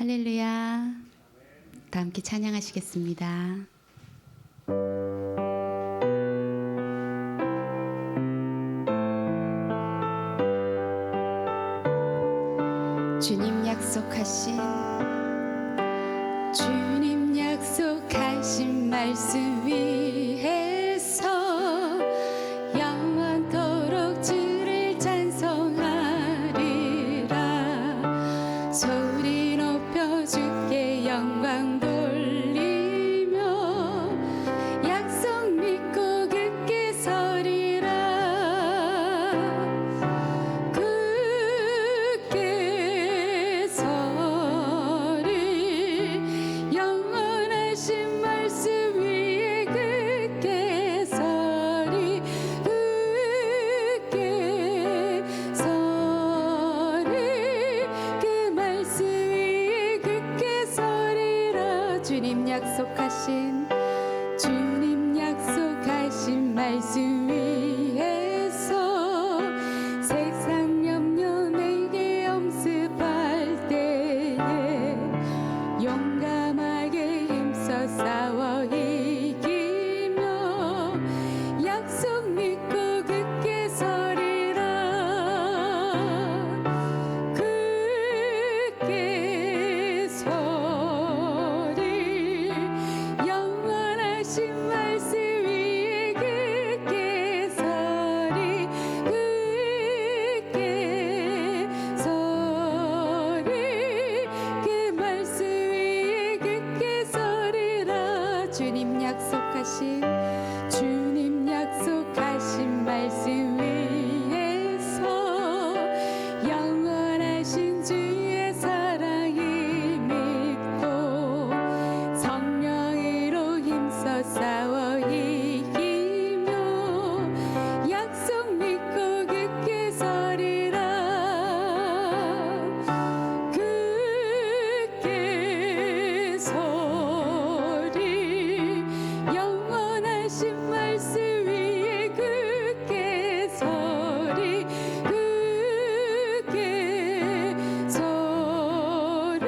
할렐루야. 다 함께 찬양하시겠습니다. 주님 약속하신 말씀 위에서 영원토록 주를 찬송하리라. 소리 높여 주께 영광 돌리며 약속 믿고 굳게 서리라. 굳게 서리 영원하신 말씀 위에 굳게 서리. 굳게 서리 그 말씀 위에 굳게 서리라. 주님 약속하신 말씀 위에서 세상 염려 내게 엄습할 때에 용감하게 힘써 싸워 이기며 약속 믿고 굳게 서리라. 굳게 서리 영원하신 말씀 위에 굳게 서리. 굳게 서리 그 말씀 위에 굳게 서리라. 주님 약속하신 말씀 위에서 영원하신 주의 사랑이 믿고 성령으로 힘써 싸워 이기며 약속 믿고 굳게 서리라. 굳게 서리 영원하신 말씀 위에 굳게 서리. 굳게 서리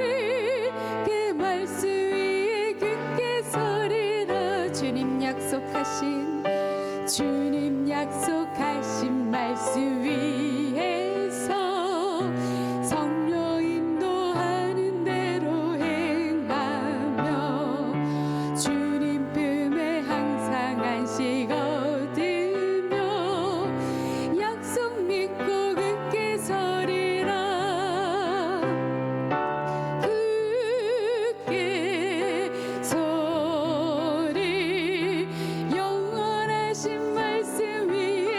그 말씀 위에 굳게 서리라. 주님 약속하신 말씀 위에서 성령 인도하는 대로 행하며 주님 품에 항상 안식 얻으며 약속 믿고 굳게 서리라. 굳게 서리 영원하신 말씀 위에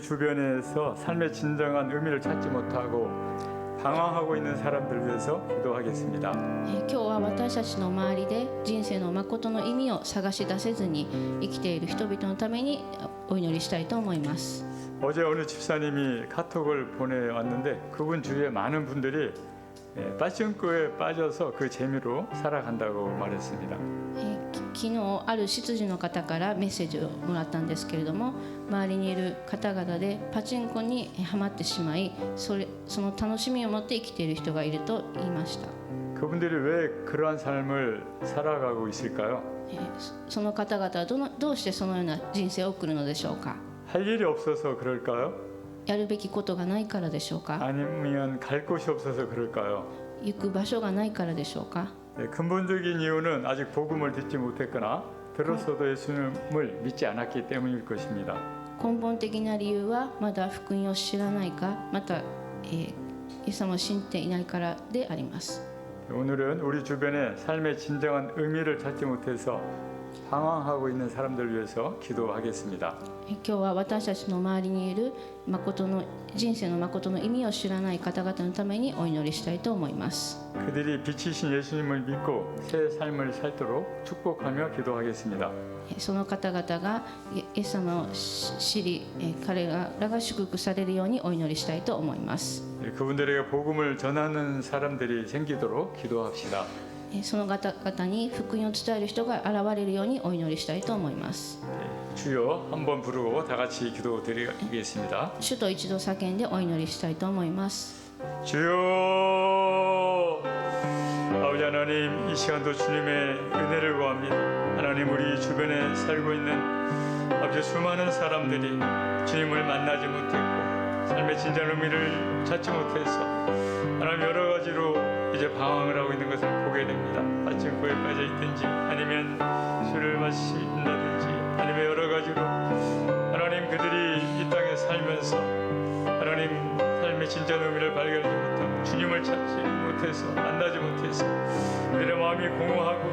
주변에서 삶의 진정한 의미를 찾지 못하고 방황하고 있는 사람들 위해서 기도하겠습니다. 今日は私たちの周りで人生の誠の意味を探し出せずに生きている人々のためにお祈りしたいと思います。 어제 어느 집사님이 카톡을 보내왔는데 그분 주위에 많은 분들이 빠진코에 빠져서 그 재미로 살아간다고 말했습니다. 昨日ある執事の方からメッセージをもらったんですけれども、周りにいる方々でパチンコにはまってしまい、その楽しみを持って生きている人がいると言いました。 그분들이 왜 그러한 삶을 살아가고 있을까요? その方々はどうしてそのような人生を送るのでしょうか。 할 일이 없어서 그럴까요? やるべきことがないからでしょうか。 아니면 갈 곳이 없어서 그럴까요? 行く場所がないからでしょうか。 근본적인 이유는 아직 복음을 듣지 못했거나 들었어도 예수님을 믿지 않았기 때문일 것입니다. 根本的な理由はまだ福音を知らないか、また、イエス様を信じていないからであります。 오늘은 우리 주변에 삶의 진정한 의미를 찾지 못해서 방황하고 있는 사람들 위해서 기도하겠습니다. 今日は私たちの周りにいる人生の誠の意味を知らない方々のためにお祈りしたいと思います。 그들이 빛이신 예수님을 믿고 새 삶을 살도록 축복하며 기도하겠습니다. その方々がイエス様を知り、彼らが祝福されるようにお祈りしたいと思います。 그분들에게 복음을 전하는 사람들이 생기도록 기도합시다. その方々に福音を伝える人が現れるようにお祈りしたいと思います。 주여 한번 부르고 다 같이 기도드리겠습니다. 主と一度叫んでお祈りしたいと思います。 주여 아버지 하나님, 이 시간도 주님의 은혜를 구합니다. 하나님, 우리 주변에 살고 있는 아버지 수많은 사람들이 주님을 만나지 못했고 삶의 진정한 의미를 찾지 못해서 하나님 여러 가지로 이제 방황을 하고 있는 것을 보게 됩니다. 빠진코에 빠져 있든지 아니면 술을 마신다든지 아니면 여러 가지로 하나님, 그들이 이 땅에 살면서 하나님 삶의 진정 의미를 발견하지 못하고 주님을 찾지 못해서 만나지 못해서 그들의 마음이 공허하고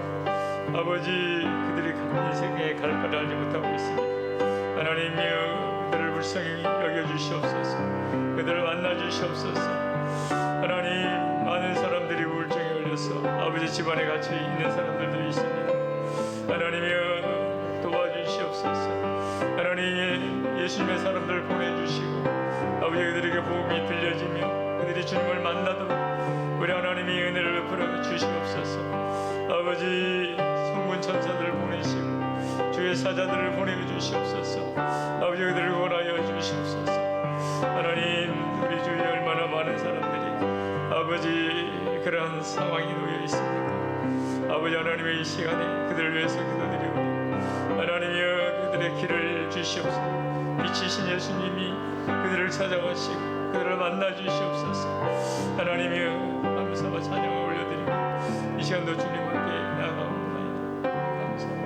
아버지, 그들이 인생의 갈 바를 알지 못하고 있습니다. 하나님이여, 그들을 불쌍히 여겨주시옵소서. 그들을 만나주시옵소서. 하나님, 많은 사람들이 우울증에 걸려서 아버지 집안에 갇혀 있는 사람들도 있습니다. 하나님이여, 도와주시옵소서. 하나님, 예수님의 사람들을 보내주시고 아버지, 그들에게 복음이 들려지며 그들이 주님을 만나도록 우리 하나님이 은혜를 베풀어 주시옵소서. 아버지, 성군 천사들을 보내시고 주의 사자들을 보내주시옵소서. 아버지, 그들을 구원하여 주시옵소서. 하나님, 우리 주위에 얼마나 많은 사람들이 아버지 그러한 상황이 놓여 있습니까? 아버지 하나님의 이 시간에 그들을 위해서 기도드리오니 하나님이여, 그들의 길을 주시옵소서. 빛이신 예수님이 그들을 찾아가시고 그들을 만나 주시옵소서. 하나님이여, 감사와 찬양을 올려드리고 이 시간도 주님 앞에 나아가옵나이다. 감사합니다.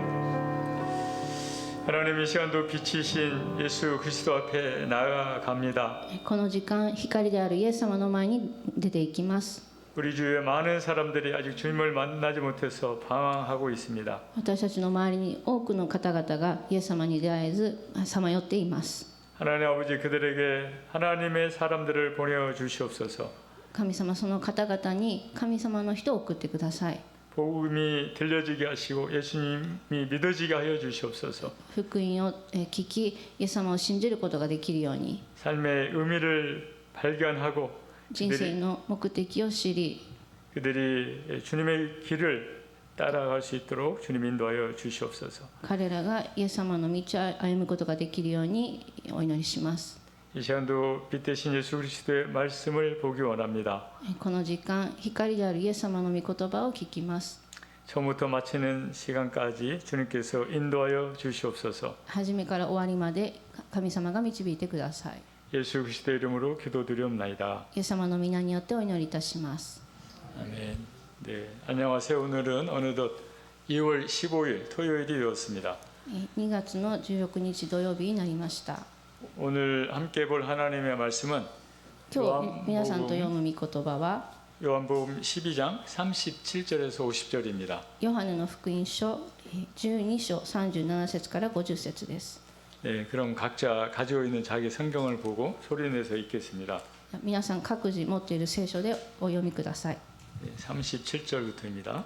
하나님, 이 시간도 빛이신 예수 그리스도 앞에 나아갑니다. この時間、光であるイエス様の前に出ていきます。 우리 주위에 많은 사람들이 아직 주님을 만나지 못해서 방황하고 있습니다. 私たちの周りに多くの方々がイエス様に出会えずさまよっています。 하나님 아버지, 그들에게 하나님의 사람들을 보내어 주시옵소서. 神様、その方々に神様の人を送ってください。 복음이 들려지게 하시고 예수님이 믿어지게 하여 주시옵소서. 福音を聞き、イエス様を信じることができるように、 삶의 의미를 발견하고 人生の目的を知り、 그들이 주님의 길을 따라갈 수 있도록 주님 인도하여 주시옵소서. 彼らがイエス様の道を歩むことができるようにお祈りします。 이 시간도 빛 대신 예수 그리스도의 말씀을 보기 원합니다. この時間、光であるイエス様の御言葉を聞きます。 처음부터 마치는 시간까지 주님께서 인도하여 주시옵소서. 初めから終わりまで神様が導いてください。 예수 그리스도의 이름으로 기도드리옵나이다. イエス様の皆によってお祈りいたします。 아멘. 네, 안녕하세요. 오늘은 어느덧 2월 15일 토요일이 되었습니다. 2月の16日土曜日になりました。 오늘 함께 볼 하나님의 말씀은 今日皆さんと読む御言葉は 요한복음 12장 37절에서 50절입니다. ヨハネの福音書12章37節から50節です。 그럼 각자 가지고 있는 자기 성경을 보고 소리내서 읽겠습니다. 皆さん各自持っている聖書でお読みください。 37절부터입니다.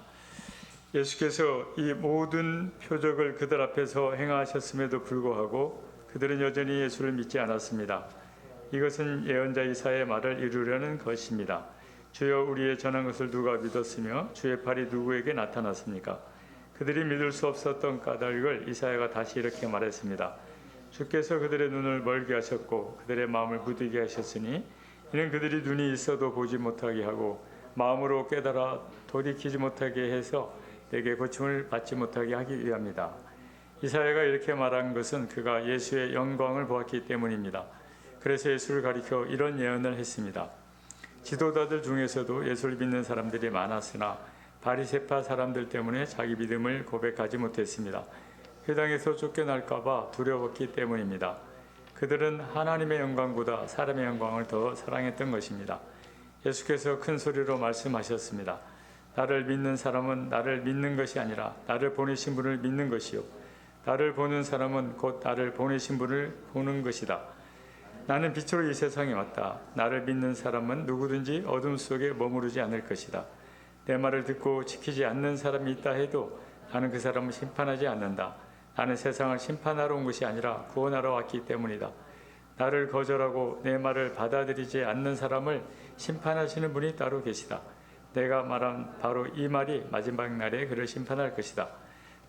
예수께서 이 모든 표적을 그들 앞에서 행하셨음에도 불구하고 그들은 여전히 예수를 믿지 않았습니다. 이것은 예언자 이사야의 말을 이루려는 것입니다. 주여 우리의 전한 것을 누가 믿었으며 주의 팔이 누구에게 나타났습니까? 그들이 믿을 수 없었던 까닭을 이사야가 다시 이렇게 말했습니다. 주께서 그들의 눈을 멀게 하셨고 그들의 마음을 부디게 하셨으니 이는 그들이 눈이 있어도 보지 못하게 하고 마음으로 깨달아 돌이키지 못하게 해서 내게 고침을 받지 못하게 하기 위함이다. 이사야가 이렇게 말한 것은 그가 예수의 영광을 보았기 때문입니다. 그래서 예수를 가리켜 이런 예언을 했습니다. 지도자들 중에서도 예수를 믿는 사람들이 많았으나 바리새파 사람들 때문에 자기 믿음을 고백하지 못했습니다. 회당에서 쫓겨날까 봐 두려웠기 때문입니다. 그들은 하나님의 영광보다 사람의 영광을 더 사랑했던 것입니다. 예수께서 큰 소리로 말씀하셨습니다. 나를 믿는 사람은 나를 믿는 것이 아니라 나를 보내신 분을 믿는 것이요. 나를 보는 사람은 곧 나를 보내신 분을 보는 것이다. 나는 빛으로 이 세상에 왔다. 나를 믿는 사람은 누구든지 어둠 속에 머무르지 않을 것이다. 내 말을 듣고 지키지 않는 사람이 있다 해도 나는 그 사람을 심판하지 않는다. 나는 세상을 심판하러 온 것이 아니라 구원하러 왔기 때문이다. 나를 거절하고 내 말을 받아들이지 않는 사람을 심판하시는 분이 따로 계시다. 내가 말한 바로 이 말이 마지막 날에 그를 심판할 것이다.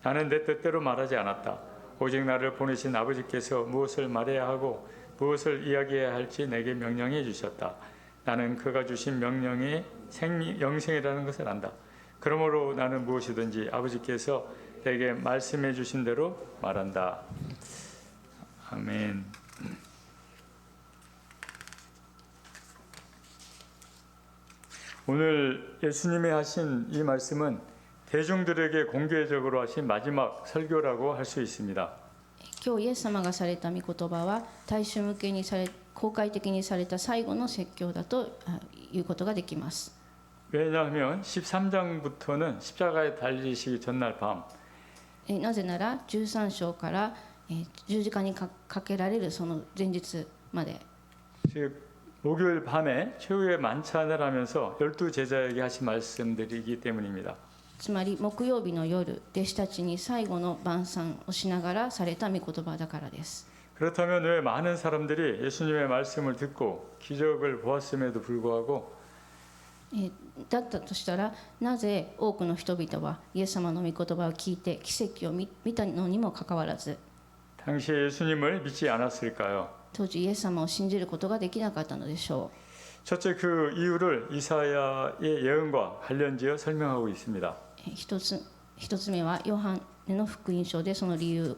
나는 내 뜻대로 말하지 않았다. 오직 나를 보내신 아버지께서 무엇을 말해야 하고 무엇을 이야기해야 할지 내게 명령해 주셨다. 나는 그가 주신 명령이 영생이라는 것을 안다. 그러므로 나는 무엇이든지 아버지께서 내게 말씀해 주신 대로 말한다. 아멘. 오늘 예수님이 하신 이 말씀은 대중들에게 공개적으로 하신 마지막 설교라고 할 수 있습니다. 今日イエス様がされた御言葉は大衆向けに公開的にされた最後の説教だということができます。 왜냐하면 13장부터는 십자가에 달리시기 전날 밤 なぜなら13章から十字架にかけられるその前日まで 즉 목요일 밤에 최후의 만찬을 하면서 12제자에게 하신 말씀들이기 때문입니다. つまり木曜日の夜弟子たちに最後の晩餐をしながらされた御言葉だからです。 그렇다면 왜 많은 사람들이 예수님의 말씀을 듣고 기적을 보았음에도 불구하고 だったとしたらなぜ多くの人々はイエス様の御言葉を聞いて奇跡を見たのにもかかわらず 당시에 예수님을 믿지 않았을까요? 当時イエス様を信じることができなかったのでしょ 첫째 그 이유를 이사야의 예언과 관련지어 설명하고 있습니다. う。一つ目はヨハネの福音書でその理由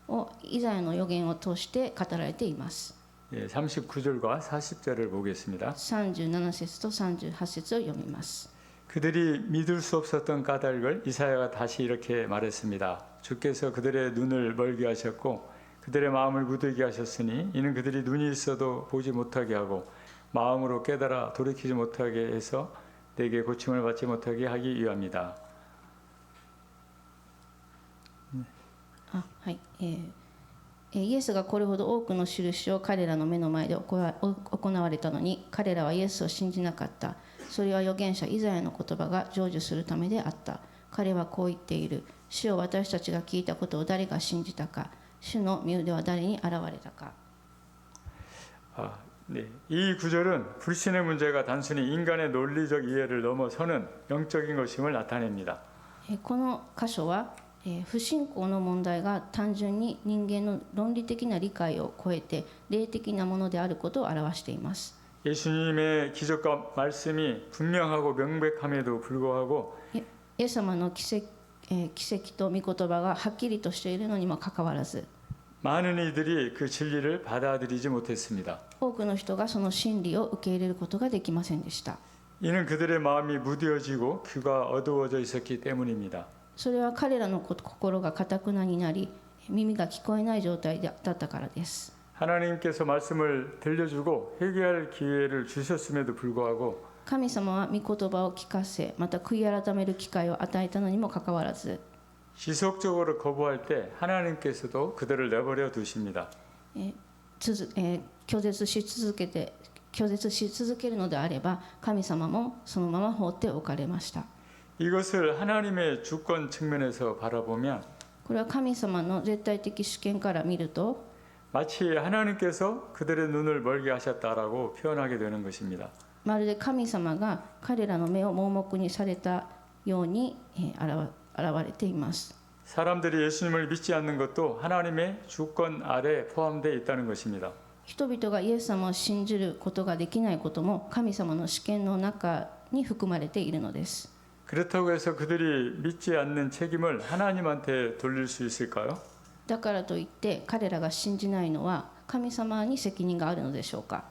をイザヤの予言を通して語られています。 39절과 40절을 보겠습니다. 37節と38節を読みます。 그들이 믿을 수 없었던 까닭을 이사야가 다시 이렇게 말했습니다. 주께서 그들의 눈을 멀게 하셨고 그들의 마음을 무디게 하셨으니 이는 그들이 눈이 있어도 보지 못하게 하고 마음으로 깨달아 돌이키지 못하게 해서 내게 고침을 받지 못하게 하기 위함이다. はい、イエスがこれほど多くの印を彼らの目の前で行われたのに彼らはイエスを信じなかった。それは預言者イザヤの言葉が成就するためであった。彼はこう言っている。主よ私たちが聞いたことを誰が信じたか。主の身腕は誰に現れたか。 네. 이 구절은 불신의 문제가 단순히 인간의 논리적 이해를 넘어서는 영적인 것임을 나타냅니다. この箇所は不信仰の問題が単純に人間の論理的な理解を超えて霊的なものであることを表しています。 예수님의 기적과 말씀이 분명하고 명백함에도 불구하고 イエス様の奇跡と御言葉がはっきりとしているのにもかかわらず 많은 이들이 그 진리를 받아들이지 못했습니다. 多くの人がその真理を受け入れることができませんでした。 이는 그들의 마음이 무뎌지고 귀가 어두워져 있었기 때문입니다. それは彼らの心が堅くなになり耳が聞こえない状態だったからです。 하나님께서 말씀을 들려주고 회개할 기회를 주셨음에도 불구하고 神様は御言葉を聞かせまた悔い改める機会を与えたのにもかかわらず 지속적으로 거부할 때 하나님께서도 그들을 내버려 두십니다. 拒絶し続けるのであれば神様もそのまま放っておかれました。 이것을 하나님의 주권 측면에서 바라보면 これは神様の絶対的主権から見ると 마치 하나님께서 그들의 눈을 멀게 하셨다라고 표현하게 되는 것입니다. まるで神様が彼らの目を盲目にされたように現れています。 사람들이 예수님을 믿지 않는 것도 하나님의 주권 아래 포함되어 있다는 것입니다. 人々がイエス様を信じることができないことも神様の主権の中に含まれているのです。 그렇다고 해서 그들이 믿지 않는 책임을 하나님한테 돌릴 수 있을까요? だからといって彼らが信じないのは神様に責任があるのでしょうか。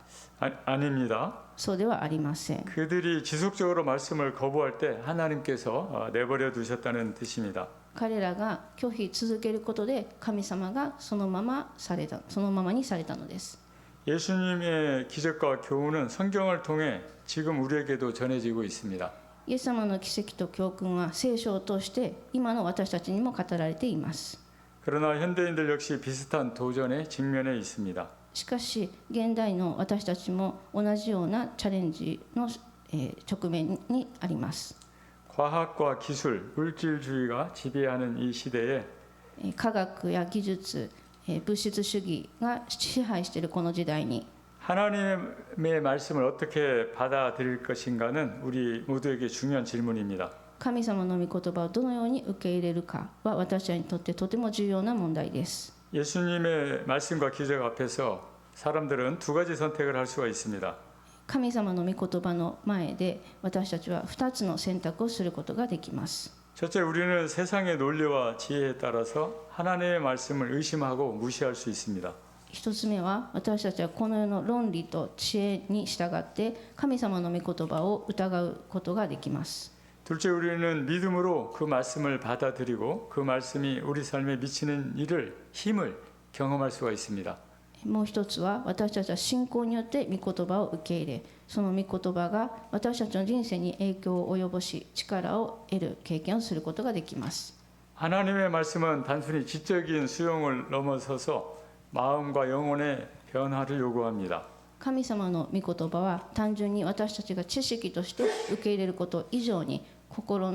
아닙니다. そうではありません。 그들이 지속적으로 말씀을 거부할 때 하나님께서 내버려 두셨다는 뜻입니다. 彼らが拒否続けることで神様がそのままにされたのです。 예수님의 기적과 교훈은 성경을 통해 지금 우리에게도 전해지고 있습니다. イエス様の奇跡と教訓は聖書を通して今の私たちにも語られています。 그러나 현대인들 역시 비슷한 도전에 직면해 있습니다. しかし現代の私たちも同じようなチャレンジの直面にあります。 과학과 기술, 물질주의가 지배하는 이 시대에 科学や技術、物質主義が支配しているこの時代に 하나님의 말씀을 어떻게 받아들일 것인가는 우리 모두에게 중요한 질문입니다. 神様の御言葉をどのように受け入れるかは私たちにとってとても重要な問題です。 예수님의 말씀과 기적 앞에서 사람들은 두 가지 선택을 할 수가 있습니다. 神様の御言葉の前で私たちは2つの選択をすることができます。 첫째, 우리는 세상의 논리와 지혜에 따라서 하나님의 말씀을 의심하고 무시할 수 있습니다. 1つ目は私たちはこの世の論理と知恵に従って神様の御言葉を疑うことができます。 둘째, 우리는 믿음으로 그 말씀을 받아들이고 그 말씀이 우리 삶에 미치는 힘을 경험할 수가 있습니다. もう一つは私たちは信仰によって御言葉を受け入れその御言葉が私たちの人生に影響を及ぼし力を得る経験をすることができます。 하나님의 말씀은 단순히 지적인 수용을 넘어서서 마음과 영혼의 변화를 요구합니다. 神様の御言葉は単純に私たちが知識として受け入れること以上に心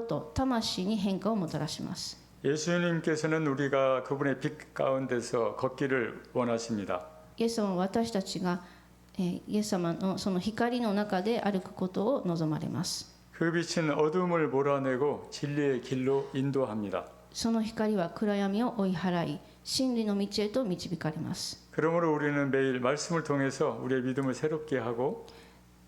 と魂に変化をもたらします。 예수님께서는 우리가 그분의 빛 가운데서 걷기를 원하십니다. イエス様は私たちがイエス様のその光の中で歩くことを望まれます。 그 빛은 어둠을 몰아내고 진리의 길로 인도합니다. その光は暗闇を追い払い真理の道へと導かれます。 그러므로 우리는 매일 말씀을 통해서 우리의 믿음을 새롭게 하고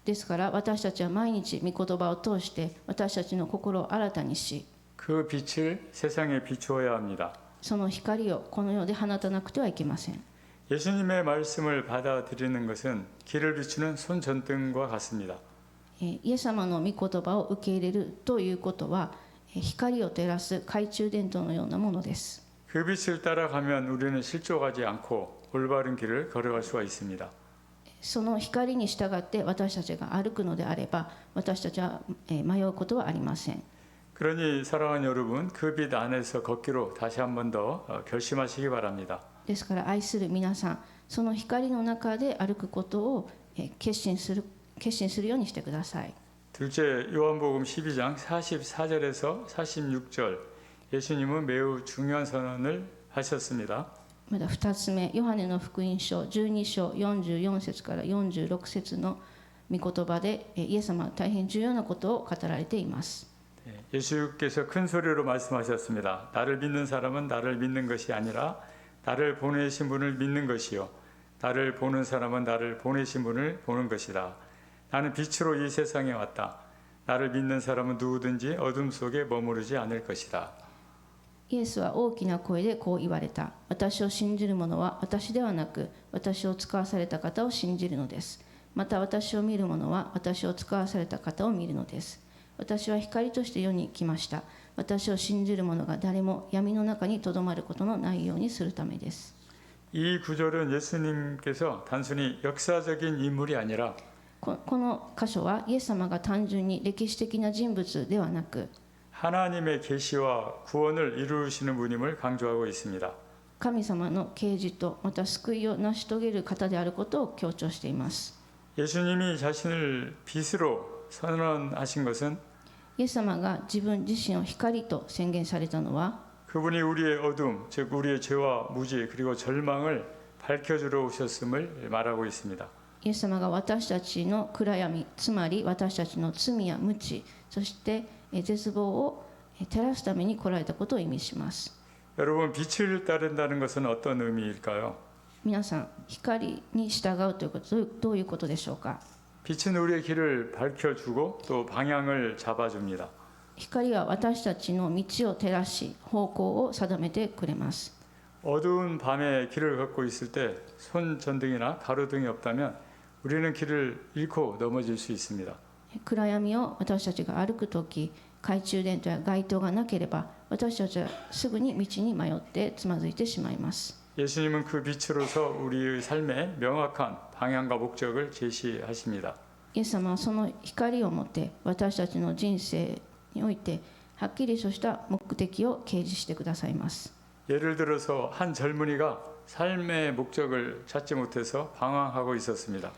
ですから私たちは毎日御言葉を通して私たちの心を新たにし 그 빛을 세상에 비추어야 합니다. その光をこの世で放たなくてはいけません。 예수님의 말씀을 받아들이는 것은 길을 비추는 손전등과 같습니다. イエス様の御言葉を受け入れるということは光を照らす懐中電灯のようなものです。 그 빛을 따라가면 우리는 실족하지 않고 올바른 길을 걸어갈 수가 있습니다. その光に従って私たちが歩くのであれば私たちは迷うことはありません。 그러니 사랑하는 여러분, 그 빛 안에서 걷기로 다시 한 번 더 결심하시기 바랍니다. ですから愛する皆さんその光の中で歩くことを決心するようにしてください。 둘째, 요한복음 12장 44절에서 46절 예수님은 매우 중요한 선언을 하셨습니다. まだ2つ目、ヨハネの福音書12章44節から46節の御言葉でイエス様は大変重要なことを語られています。 예수께서 큰 소리로 말씀하셨습니다. 나를 믿는 사람은 나를 믿는 것이 아니라 나를 보내신 분을 믿는 것이요 나를 보는 사람은 나를 보내신 분을 보는 것이다. 나는 빛으로 이 세상에 왔다. 나를 믿는 사람은 누구든지 어둠 속에 머무르지 않을 것이다. イエスは大きな声でこう言われた。私を信じる者は私ではなく私を使わされた方を信じるのです。また私を見る者は私を使わされた方を見るのです。私は光として世に来ました。私を信じる者が誰も闇の中にとどまることのないようにするためです。 이 구절은 예수님께서 단순히 역사적인 인물이 아니라 この箇所はイエス様が単純に歴史的な人物ではなく 하나님의 계시와 구원을 이루시는 분임을 강조하고 있습니다. 神様の啓示とまた救いを成し遂げる方であることを強調しています。 예수님이 자신을 빛으로 선언하신 것은 イエス様が自分自身を光と宣言されたのは、 그분이 우리의 어둠, 즉 우리의 죄와 무지 그리고 절망을 밝혀주러 오셨음을 말하고 있습니다. イエス様が私たちの暗闇、つまり私たちの罪や無知、そして絶望を照らすために来られたことを意味します。 여러분, 빛을 따른다는 것은 어떤 의미일까요? 皆さん、光に従うということはどういうことでしょうか。 빛은 우리의 길을 밝혀주고 또 방향을 잡아줍니다. 光は私たちの道を照らし、方向を定めてくれます。 어두운 밤에 길을 걷고 있을 때 손전등이나 가로등이 없다면 우리는 길을 잃고 넘어질 수 있습니다. 暗闇を私たちが歩くとき、懐中電灯や街灯がなければ、私たちはすぐに道に迷ってつまずいてしまいます。 예수님은 그 빛으로서 우리의 삶에 명확한 방향과 목적을 제시하십니다. イエス様はその光をもって私たちの人生においてはっきりとした目的を掲示してくださいます。 예를 들어서 한 젊은이가 삶의 목적을 찾지 못해서 방황하고 있었습니다.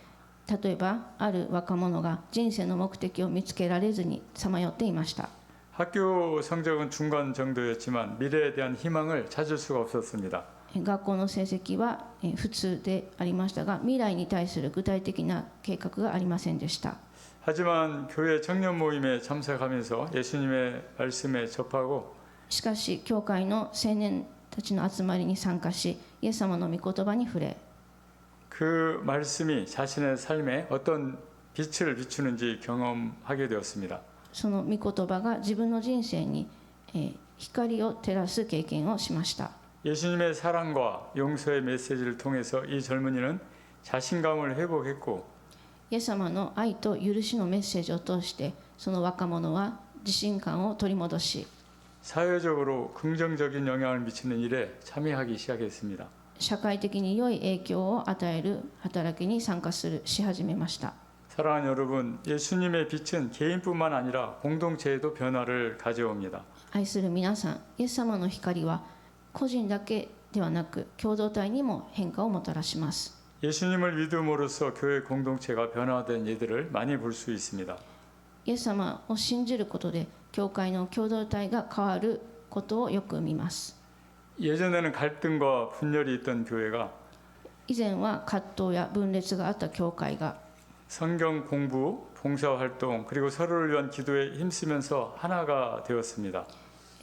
例えばある若者が人生の目的を見つけられずにさまよっていました。 학교 성적은 중간 정도였지만 미래에 대한 희망을 찾을 수가 없었습니다. 学校の成績は普通でありましたが、未来に対する具体的な計画がありませんでした。 하지만 교회 청년 모임에 참석하면서 예수님의 말씀에 접하고 しかし教会の青年たちの集まりに参加し、イエス様の御言葉に触れ、 그 말씀이 자신의 삶에 어떤 빛을 비추는지 경험하게 되었습니다. その御言葉が自分の人生に光を照らす経験をしました。 예수님의 사랑과 용서의 메시지를 통해서 이 젊은이는 자신감을 회복했고 イエス様の愛と許しのメッセージを通して、その若者は自信感を取り戻し、 사회적으로 긍정적인 영향을 미치는 일에 참여하기 시작했습니다. 社会的に良い影響を与える働きに参加し始めました。 사랑하는 여러분, 예수님의 빛은 개인뿐만 아니라 공동체에도 변화를 가져옵니다. 愛する皆さん、イエス様の光は個人だけではなく共同体にも変化をもたらします。 예수님을 믿음으로써 교회 공동체가 변화된 예들을 많이 볼 수 있습니다. イエス様を信じることで教会の共同体が変わることをよく見ます。 예전에는 갈등과 분열이 있던 교회가 以前は葛藤や分裂があった教会が 성경 공부, 봉사활동 그리고 서로를 위한 기도에 힘쓰면서 하나가 되었습니다.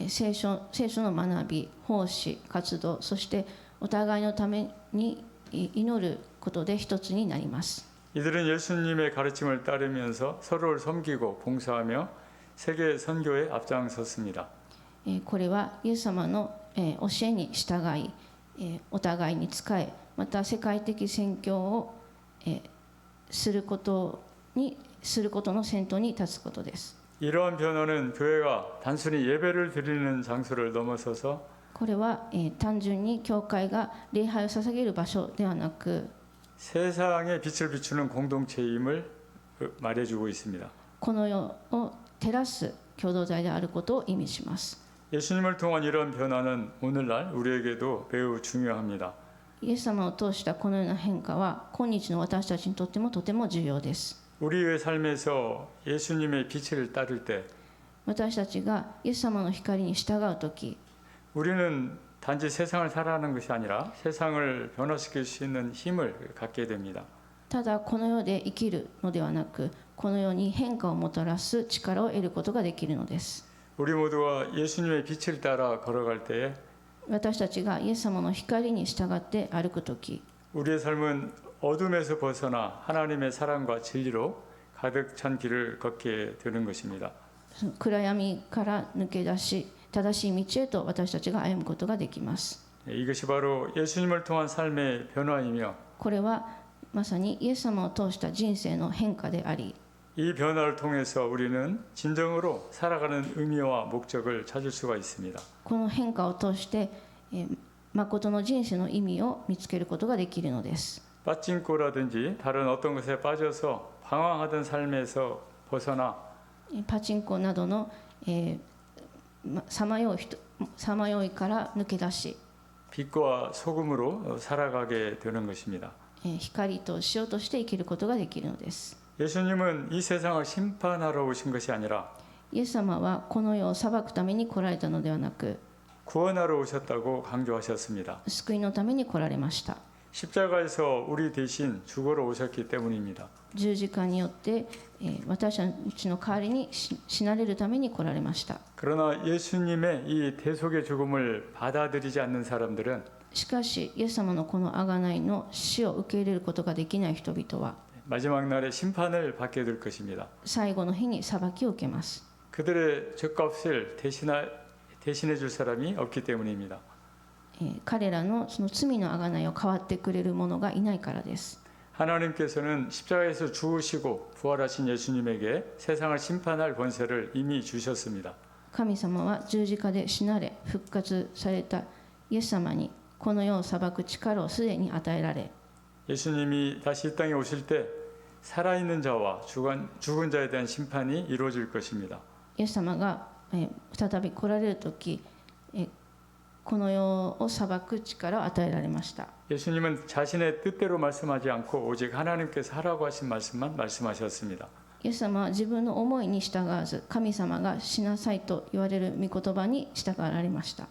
聖書の学び、奉仕、活動、そしてお互いのために祈ることで一つになります。 이들은 예수님의 가르침을 따르면서 서로를 섬기고 봉사하며 세계 선교에 앞장섰습니다. これはイエス様の教えに従い、お互いに仕え、また世界的宣教をすることの先頭に立つことです。 이러한 변화는 교회가 단순히 예배를 드리는 장소를 넘어서서 これは単純に教会が礼拝を捧げる場所ではなく、 세상에 빛을 비추는 공동체임을 말해주고 있습니다. この世を照らす共同体であることを意味します。 예수님을 통한 이런 변화는 오늘날 우리에게도 매우 중요합니다. イエス様を通したこのような変化は今日の私たちにとってもとても重要です。 우리의 삶에서 예수님의 빛을 따를 때 私たちがイエス様の光に従うとき、 우리는 단지 세상을 살아가는 것이 아니라 세상을 변화시킬 수 있는 힘을 갖게 됩니다. ただこの世で生きるのではなく、この世に変化をもたらす力を得ることができるのです。 우리 모두가 예수님의 빛을 따라 걸어갈 때에 私たちがイエス様の光に従って歩くとき、 우리의 삶은 어둠에서 벗어나 하나님의 사랑과 진리로 가득 찬 길을 걷게 되는 것입니다. 暗闇から抜け出し、正しい道へと私たちが歩むことができます。 이것이 바로 예수님을 통한 삶의 변화이며 これはまさにイエス様を通した人生の変化であり、 이 변화를 통해서 우리는 진정으로 살아가는 의미와 목적을 찾을 수가 있습니다. この変化を通して誠の人生の意味を見つけることができるのです。 빠찡코라든지 다른 어떤 것에 빠져서 방황하던 삶에서 벗어나 パチンコなどのさまよいから抜け出し、 빛과 소금으로 살아가게 되는 것입니다. 光と塩として生きることができるのです。 예수님은 이 세상을 심판하러 오신 것이 아니라 イエス様はこの世を裁くために来られたのではなく、 구원하러 오셨다고 강조하셨습니다. 救いのために来られました。 십자가에서 우리 대신 죽으러 오셨기 때문입니다. 十字架によって、私たちの代わりに死なれるために来られました。 그러나 예수님의 이 대속의 죽음을 받아들이지 않는 사람들은 しかしイエス様のこの贖いの死を受け入れることができない人々は 마지막 날에 심판을 받게 될 것입니다. 最後の日に裁きを受けます。 그들의 죄값을 대신해 줄 사람이 없기 때문입니다. 彼らのその罪の贖いを代わってくれる者がいないからです。 하나님께서는 십자가에서 죽으시고 부활하신 예수님에게 세상을 심판할 권세를 이미 주셨습니다. 神様は十字架で死なれ復活されたイエス様にこの世を裁く力をすでに与えられ、 예수님이 다시 이 땅에 오실 때 살아있는 자와 죽은 자에 대한 심판이 이루어질 것입니다. イエス様が再び来られる時、この世を裁く力を与えられました。 예수님은 자신의 뜻대로 말씀하지 않고 오직 하나님께서 하라고 하신 말씀만 말씀하셨습니다. イエス様は自分の思いに従わず、神様がしなさいと言われる御言葉に従われました。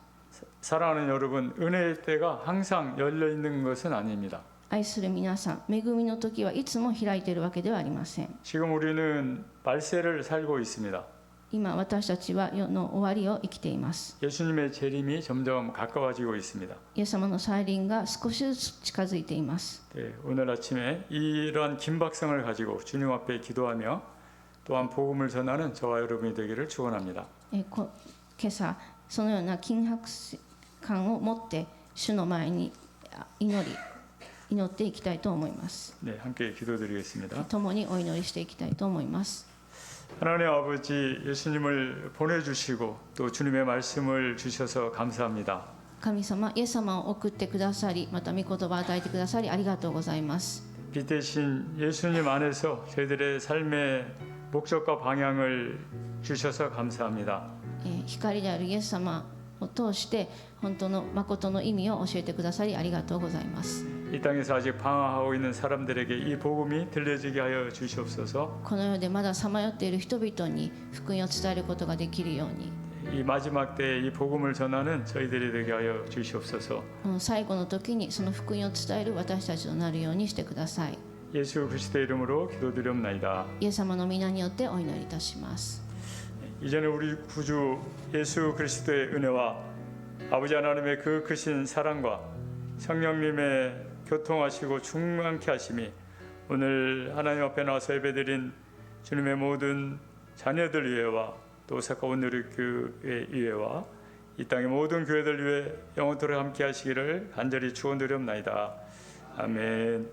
사랑하는 여러분, 은혜의 때가 항상 열려 있는 것은 아닙니다. 愛する皆さん、恵みの時はいつも開いているわけではありません。 지금 우리는 말세를 살고 있습니다. 今私たちは世の終わりを生きています。 예수님의 재림이 점점 가까워지고 있습니다. イエス様の再臨が少しずつ近づいています。 네, 오늘 아침에 이러한 긴박성을 가지고 주님 앞에 기도하며 또한 복음을 전하는 저와 여러분이 되기를 축원합니다. 今朝そのような緊迫感を持って主の前に祈っていきたいと思います。 네, 함께 기도드리겠습니다. 共にお祈りしていきたいと思います。 하나님 아버지, 예수님을 보내주시고 또 주님의 말씀을 주셔서 감사합니다. 神様、イエス様を送ってくださり、また御言葉を与えてくださりありがとうございます。 빛 대신 예수님 안에서 저희들의 삶의 목적과 방향을 주셔서 감사합니다. 光であるイエス様を通して本当の誠の意味を教えてくださりありがとうございます。 이 땅에서 아직 방황하고 있는 사람들에게 이 복음이 들려지게 하여 주시옵소서. この世でまださまよっている人々に福音を伝えることができるように、 이 마지막 때에 이 복음을 전하는 저희들이 되게 하여 주시옵소서. この最後の時にその福音を伝える私たちとなるようにしてください。 예수 그리스도의 이름으로 기도드립니다. イエス様の皆によってお祈りいたします。 이전에 우리 구주 예수 그리스도의 은혜와 아버지 하나님의 그 크신 사랑과 성령님의 교통하시고 충만케 하심이 오늘 하나님 앞에 나와서 예배드린 주님의 모든 자녀들 위해와 또 오사카 온누리교회 위해와 이 땅의 모든 교회들 위해 영원토록 함께 하시기를 간절히 축원드립니다. 아멘.